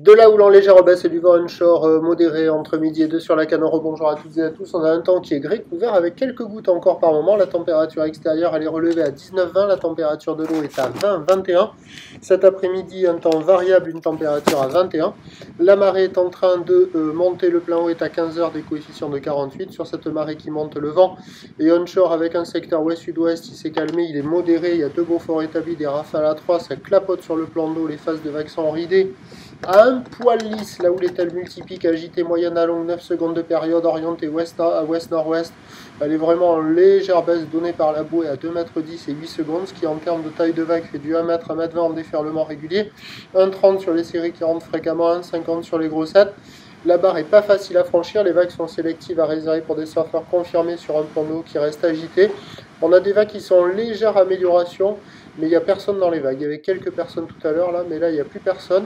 De là où l'on légère baisse et du vent onshore modéré entre midi et 2 sur la Canoro. Bonjour à toutes et à tous. On a un temps qui est gris couvert avec quelques gouttes encore par moment. La température extérieure elle est relevée à 19-20. La température de l'eau est à 20-21. Cet après-midi, un temps variable, une température à 21. La marée est en train de monter. Le plein haut est à 15 heures, des coefficients de 48. Sur cette marée qui monte, le vent et onshore avec un secteur ouest-sud-ouest, il s'est calmé, il est modéré. Il y a deux beaux forts établis, des rafales à 3. Ça clapote sur le plan d'eau. Les phases de vagues sont ridées. À un poil lisse, là où l'étale multipique agitée moyenne à longue 9 secondes de période, orientée à ouest-nord-ouest, elle est vraiment en légère baisse donnée par la bouée à 2,10 m et 8 secondes, ce qui en termes de taille de vague fait du 1 m à 1,20 m en déferlement régulier, 1,30 sur les séries qui rentrent fréquemment, 1,50 sur les grossettes. La barre n'est pas facile à franchir, les vagues sont sélectives à réserver pour des surfeurs confirmés sur un plan d'eau qui reste agité. On a des vagues qui sont en légère amélioration, mais il n'y a personne dans les vagues. Il y avait quelques personnes tout à l'heure, là, mais là, il n'y a plus personne.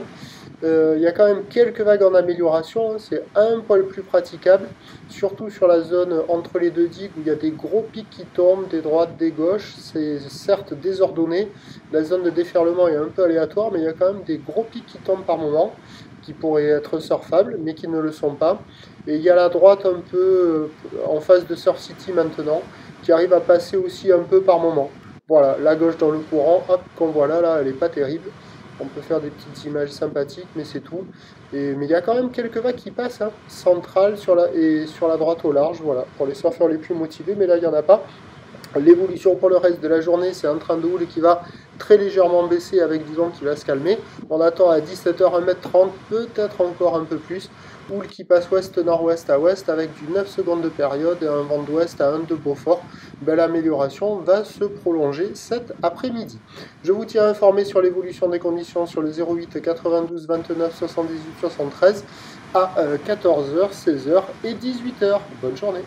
Il y a quand même quelques vagues en amélioration, c'est un poil plus praticable, surtout sur la zone entre les deux digues où il y a des gros pics qui tombent, des droites, des gauches, c'est certes désordonné, la zone de déferlement est un peu aléatoire, mais il y a quand même des gros pics qui tombent par moment, qui pourraient être surfables, mais qui ne le sont pas. Et il y a la droite un peu en face de Surf City maintenant, qui arrive à passer aussi un peu par moment. Voilà, la gauche dans le courant, hop, qu'on voit là, elle n'est pas terrible. On peut faire des petites images sympathiques, mais c'est tout. Mais il y a quand même quelques vagues qui passent, hein, centrales et sur la droite au large, voilà, pour les surfeurs les plus motivés, mais là, il n'y en a pas. L'évolution pour le reste de la journée, c'est un train de houle qui va très légèrement baisser avec du vent qui va se calmer. On attend à 17 h 1,30 m, peut-être encore un peu plus. Houle qui passe ouest-nord-ouest à ouest avec du 9 secondes de période et un vent d'ouest à 1 de Beaufort. Belle amélioration va se prolonger cet après-midi. Je vous tiens informé sur l'évolution des conditions sur le 08 92 29 78 73 à 14 h, 16 h et 18 h. Bonne journée.